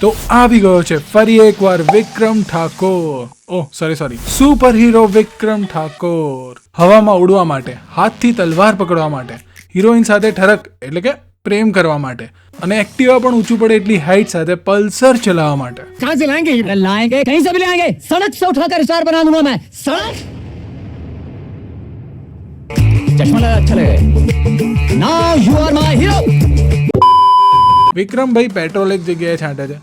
તો આવી ગયો છે ફરી એકવાર વિક્રમ ઠાકોર સોરી સુપર હીરો વિક્રમ ઠાકોર હવામાં ઉડવા માટે, હાથથી તલવાર પકડવા માટે, હિરોઈન સાથે ઠરક એટલે કે પ્રેમ કરવા માટે અને એક્ટિવા પણ ઊંચું પડે એટલી હાઈટ સાથે પલ્સર ચલાવવા માટે. कहाँ से लाएंगे? लाएंगे कहीं से भी लाएंगे. सड़क से उठाकर स्टार बना दूंगा मैं. सड़क. चश्मा लगा अच्छा लगे. Now you are my hero. Vikrambhai petrol એક જગ્યાએ છાંટે છે,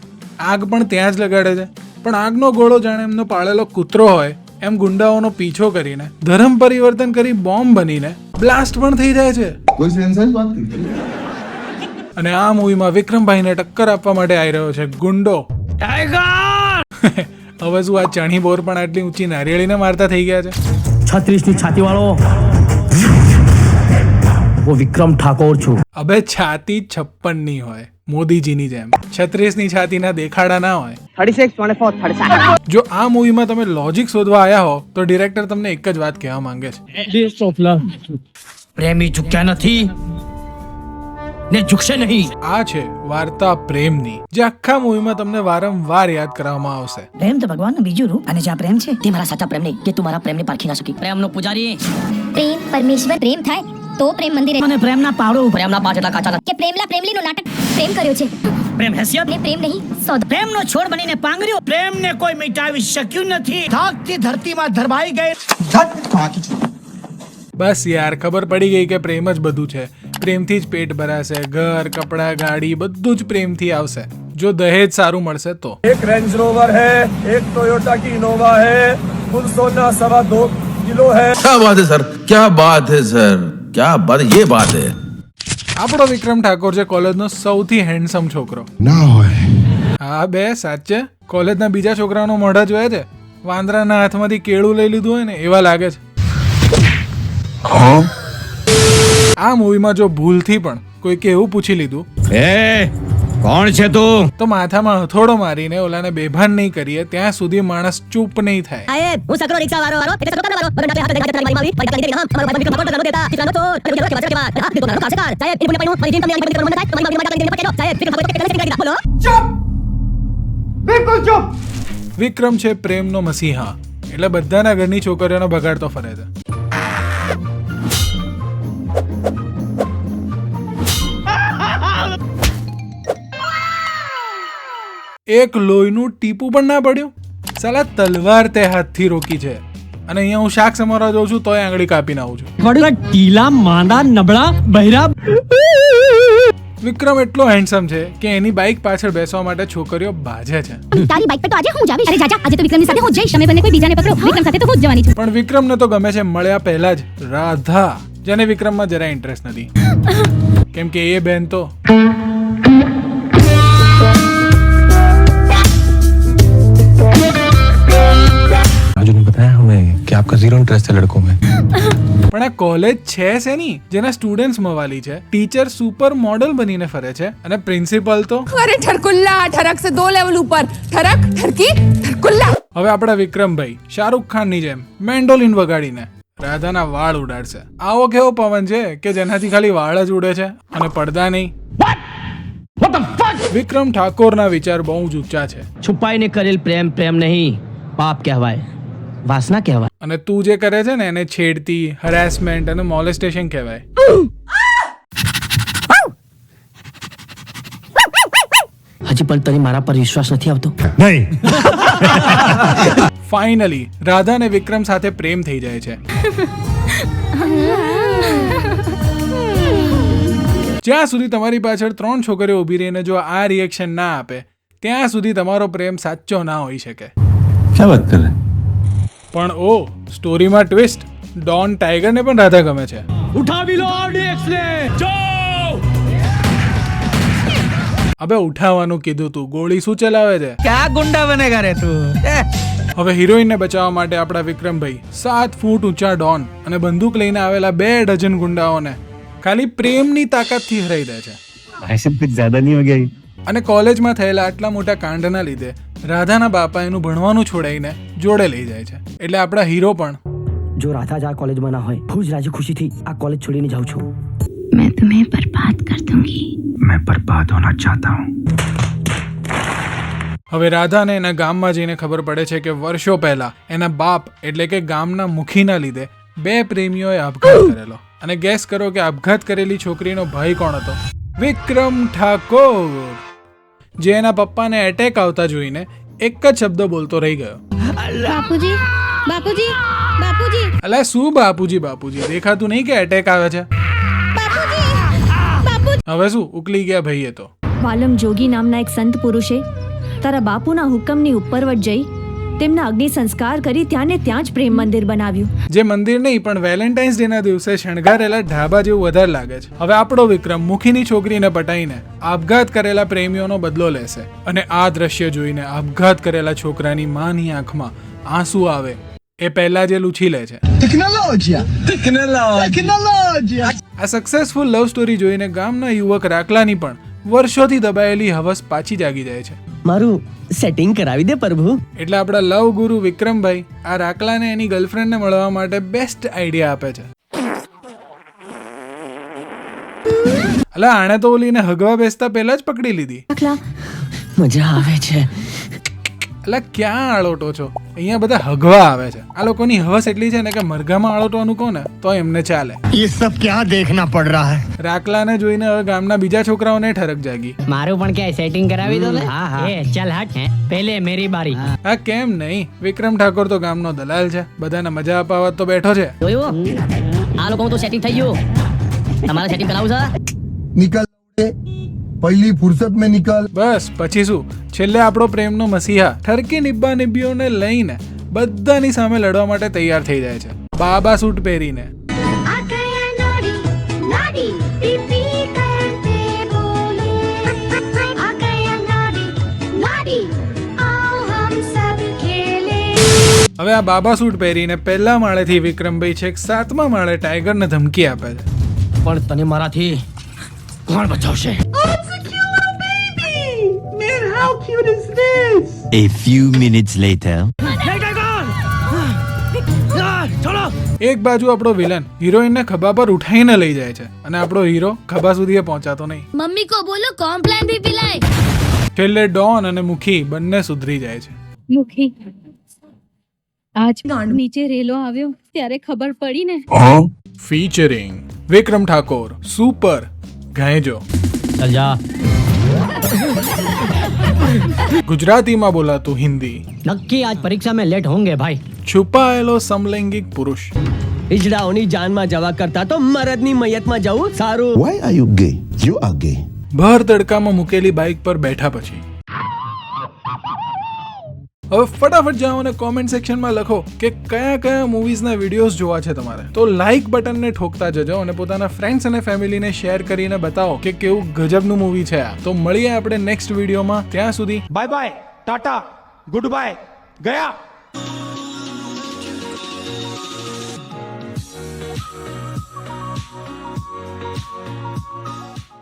આગ પણ ત્યાં જ લગાડે છે, પણ આગનો ગોળો જાણે એમનો પાળેલો કૂતરો હોય એમ ગુંડાઓનો પીછો કરીને ધર્મ પરિવર્તન કરી બોમ્બ બનીને બ્લાસ્ટ પણ થઈ જાય છે. કોઈ સેન્સર વાત કરી. અને આ મૂવીમાં વિક્રમભાઈને ટક્કર આપવા માટે આવી રહ્યો છે ગુંડો ટાઈગર. હવે શું આ ચણી બોર પણ આટલી ઊંચી નારિયેળીને મારતા થઈ ગયા છે? 36 ની છાતી વાળો वो विक्रम ठाकोर છું. અબે છાતી 56 ની હોય મોદીજીની જેમ, 36 ની છાતીના દેખાડા ના હોય. 36, 24, 36. જો આ મૂવીમાં તમે લોજિક શોધવા આવ્યા હો તો ડિરેક્ટર તમને એક જ વાત કહેવા માંગે છે, પ્રેમી ઝુક્યા નથી ને ઝુકશે નહીં. આ છે વાર્તા પ્રેમની, જે આખા મૂવીમાં તમને વારંવાર યાદ કરાવવામાં આવશે. પ્રેમ તો ભગવાનનું બીજું રૂપ, અને જ્યાં પ્રેમ છે તે મારા સાચા પ્રેમ નહીં, કે તું મારા પ્રેમને પારખી ના શકી. પ્રેમનો પૂજારી પ્રેમ પરમેશ્વર પ્રેમ થાય તો પ્રેમ મંદિરે મને પ્રેમના પાવડો પ્રેમના પાંચ એટલા કાચા કે પ્રેમલા પ્રેમલીનું નાટક પ્રેમ કર્યો છે. પ્રેમ હેસિયત ને પ્રેમ નહીં સોદા. પ્રેમનો છોડ બનીને પાંગર્યો. પ્રેમને કોઈ મિટાવી શક્યું નથી. ધાકથી ધરતીમાં ધરબાઈ ગઈ. બસ યાર, ખબર પડી ગઈ કે પ્રેમ જ બધું છે. પ્રેમથી જ પેટ ભરાશે, ઘર, કપડાં, ગાડી બધું જ પ્રેમથી આવશે. જો દહેજ સારું મળશે તો. एक रेंज रोवर है, एक टोयोटा की इनोवा है, कुल सोना 2.25 किलो है. क्या बात है सर, क्या बात है सर, क्या बात, ये बात है. આપણો વિક્રમ ઠાકોર છે કોલેજનો સૌથી હેન્ડસમ છોકરો. ના હોય. હા બે સાચે, કોલેજના બીજા છોકરાઓનો મોઢા જોયા છે? વાંદરાના હાથમાંથી કેળું લઈ લીધું હોય ને એવા લાગે છે. આ મૂવીમાં જો ભૂલથી પણ કોઈકે એવું પૂછી લીધું કોણ છે તું? તો માથામાં હથોડો મારીને ઓલાને બેભાન નહીં કરીએ ત્યાં સુધી માણસ ચૂપ નહીં થાય. આયે હું સકરો રિક્ષા વાળો એટલે સકરો વાળો બગડા હાથ દેખા તારી મારી પૈસા લઈને હમ અમારો વિક્રમ ઠાકોર નો દેતા કિસાનો તો કે વાત કે વાત તો ના કાશે સાહેબ એ પુણે મારી જીમ તમને આની કરી મને થાય તમારી મારી મારી પકડો સાહેબ વિક્રમ ઠાકોર કે બોલો ચૂપ, बिल्कुल चुप. વિક્રમ છે પ્રેમનો મસીહા, એટલે બધાના ઘરની છોકરીઓનો બગાડતો ફરે છે. એક લોહીનું ટીપું પણ ના પડ્યું. સાલા તલવાર તે હાથથી રોકી છે, અને અહીંયા હું શાક સમારવા જાઉં છું તોય આંગળી કાપીને આવું છું. થોડા ઢીલા માંદા નબળા બહેરા. વિક્રમ એટલો હેન્ડસમ છે કે એની બાઇક પાછળ બેસવા માટે છોકરીઓ બાજે છે. તારી બાઇક પર તો આજે હું જાવીશ. અરે જાજા, આજે તો વિક્રમની સાથે હું જઈશ. તમે બંને કોઈ બીજાને પકડો, વિક્રમ સાથે તો હું જ જવાની છું. પણ વિક્રમને તો ગમે છે મળ્યા પહેલા જ રાધા, જેને વિક્રમમાં જરા ઇન્ટરેસ્ટ નથી, કેમ કે એ બેન તો राजू ने बताया हमें कि आपका जीरो इंटरेस्ट है लड़कों में. પણ આ કોલેજ છે શેની જેના સ્ટુડન્ટ્સ મવાલી છે, ટીચર સુપર મોડલ બનીને ફરે છે, અને પ્રિન્સિપલ તો अरे ठरकुल्ला, ठरक से 2 लेवल ऊपर. ठरक ठरकी ठरकुल्ला. હવે આપણા વિક્રમભાઈ શાહરુખ ખાનની જેમ મેન્ડોલિન વગાડીને રાધાના વાળ ઉડાડશે. આવો કેવો પવન છે કે જેનાથી ખાલી વાળ જ ઉડે છે અને પડદા નહીં. વિક્રમ ઠાકોરના વિચાર બહુ જ ઊંચા છે, છુપાઈને કરેલ પ્રેમ પ્રેમ નહીં, પાપ કહેવાય, વાસના કહેવાય. અને તું જે કરે છે ને એને છેડતી, હરેસમેન્ટ અને મોલેસ્ટેશન કહેવાય. હજી પણ તને મારા પર વિશ્વાસ નથી આવતો? ફાઇનલી રાધા અને વિક્રમ સાથે પ્રેમ થઈ જાય છે. જ્યાં સુધી તમારી પાછળ 3 છોકરીઓ ઊભી રહીને જો આ રિએક્શન ના આપે ત્યાં સુધી તમારો પ્રેમ સાચો ના હોઈ શકે. क्या बात कर रहे हैं? પણ ઓ સ્ટોરીમાં ટ્વિસ્ટ, ડોન ટાઈગરને પણ રાધા ગમે છે. ઉઠાવી લો RDX ને. અબે ઉઠાવવાનું કીધું તું, ગોળી શું ચલાવે છે? ક્યાં ગુંડા બનેગા રે તું? હવે હિરોઈનને બચાવવા માટે આપણા વિક્રમભાઈ 7 ફૂટ ઊંચા ડોન અને બંદૂક લઈને આવેલા 2 ડઝન ગુંડાઓને ખાલી પ્રેમની તાકાતથી હરાઈ દે છે. ऐसे कुछ ज्यादा नहीं हो गया? અને કોલેજમાં થયેલા આટલા મોટા કાંડના લીધે રાધાના બાપા એનું ભણવાનું છોડાઈને જોડે લઈ જાય છે. એટલે આપણા હીરો પણ જો રાધા જ આ કોલેજમાં ના હોય, હું જ રાજી ખુશીથી આ કોલેજ છોડીને જાઉં છું. मैं तुम्हें बर्बाद कर दूंगी. मैं बर्बाद होना चाहता हूँ. હવે રાધાને એના ગામમાં જઈને ખબર પડે છે કે વર્ષો પહેલા એના બાપ એટલે કે ગામના મુખીના લીધે 2 પ્રેમીઓએ આપઘાત કરેલો. અને ગેસ કરો કે આપઘાત કરેલી છોકરીનો ભાઈ કોણ હતો? વિક્રમ ઠાકોર, જે એના પપ્પાને એટેક આવતા જોઈને એક જ શબ્દ બોલતો રહી ગયો, बापूजी बापूजी बापूजी અલા શું બાપુજી બાપુજી, દેખાતું નહીં કે એટેક આવે છે? હવે શું ઉકલી ગયા ભાઈ એ તો. વાલમ જોગી નામના એક સંત પુરુષે તારા બાપુના હુકમની ઉપરવટ જઈ તેમના અગ્નિ સંસ્કાર કરી ત્યાં ને ત્યાં જ પ્રેમ મંદિર બનાવ્યું. જે મંદિર નહીં પણ વેલેન્ટાઇન્સ ડે ના દિવસે શણગારેલા ઢાબા જેવું વધારે લાગે છે. હવે આપણો વિક્રમ મુખીની છોકરીને પટાઈને આપઘાત કરેલા પ્રેમીઓનો બદલો લેશે અને આ દ્રશ્ય જોઈને આપઘાત કરેલા છોકરાની માની આંખમાં આંસુ આવે એ પહેલા જે લૂછી લે છે. આ સક્સેસફુલ લવ સ્ટોરી જોઈને ગામના યુવક રાખલાની પણ વર્ષોથી દબાયેલી હવસ પાછી જાગી જાય છે. મારું સેટિંગ કરાવી દે પ્રભુ. એટલે આપણા લવ ગુરુ વિક્રમભાઈ આ રાખલાને એની ગર્લફ્રેન્ડને મળવા માટે બેસ્ટ આઈડિયા આપે છે. અલા આણે તો ઓલીને હગવા બેસતા પહેલા જ પકડી લીધી. મજા આવે છે. અલા ક્યાં આળોટો છો? અહીંયા બધા હગવા આવે છે. આ લોકોની હવસ એટલી છે ને કે મરઘામાં આળોટવાનું કહો ને તો એમને ચાલે. ये सब क्या देखना पड़ रहा है? રાખલાને જોઈને હવે ગામના બીજા છોકરાઓને ઠરક જાગી. मारू पण क्या सेटिंग करावी दो ने? ए चल हट, पहले मेरी बारी. હા કેમ નહીં, વિક્રમ ઠાકોર તો ગામનો દલાલ છે, બધાને મજા અપાવવા તો બેઠો છે. જોયું આ લોકોનું તો સેટિંગ થઈ ગયું. તમારે સેટિંગ કરાવું છે? निकल पहली फुर्सत में निकल. બસ પછી શું, છેલ્લે આપણો પ્રેમનો મસીહા ઠરકી નિબ્બા નિબ્બીઓને લઈને બધાની સામે લડવા માટે તૈયાર થઈ જાય છે, બાબા સૂટ પહેરીને. હવે આ બાબા સૂટ પહેરીને પહેલા માળેથી વિક્રમભાઈ છેક 7મા માળે ટાઈગરને ધમકી આપે છે. પણ તને મારાથી કોણ બચાવશે? A few minutes later. એક બાજુ આપણો વિલન હિરોઈનને ખભા પર ઉઠાઈને લઈ જાય છે અને આપણો હીરો ખભા સુધી પહોંચાતો નહીં. मम्मी को बोलो कॉम्प्लान भी पिलाए. છેલ્લે ડોન અને મુખી બંને સુધરી જાય છે. મુખી આજ નીચે રેલો આવ્યો ત્યારે ખબર પડી ને. ફીચરિંગ વિક્રમ ઠાકોર સુપર ગાયજો. चल जा. ગુજરાતીમાં બોલાતું હિન્દી. नक्की आज परीक्षा में लेट होंगे भाई. છુપાયેલો સમલૈંગિક પુરુષ. હિજડાઓની જાનમાં જવા કરતા તો મરદની મૈયતમાં જવું સારું. Why are you gay? You are gay. ભર તડકામાં મૂકેલી બાઇક પર બેઠા પછી હવે ફટાફટ જાઓ અને કોમેન્ટ સેક્શનમાં લખો કે કયા કયા મૂવીઝના વિડીયોઝ જોવા છે તમારે. તો લાઇક બટનને ઠોકતા જજો અને પોતાના ફ્રેન્ડ્સ અને ફેમિલીને શેર કરીને બતાવો કે કેવું ગજબનું મૂવી છે આ. તો મળીએ આપણે નેક્સ્ટ વિડીયોમાં. ત્યાં સુધી bye bye, tata, good bye, गया.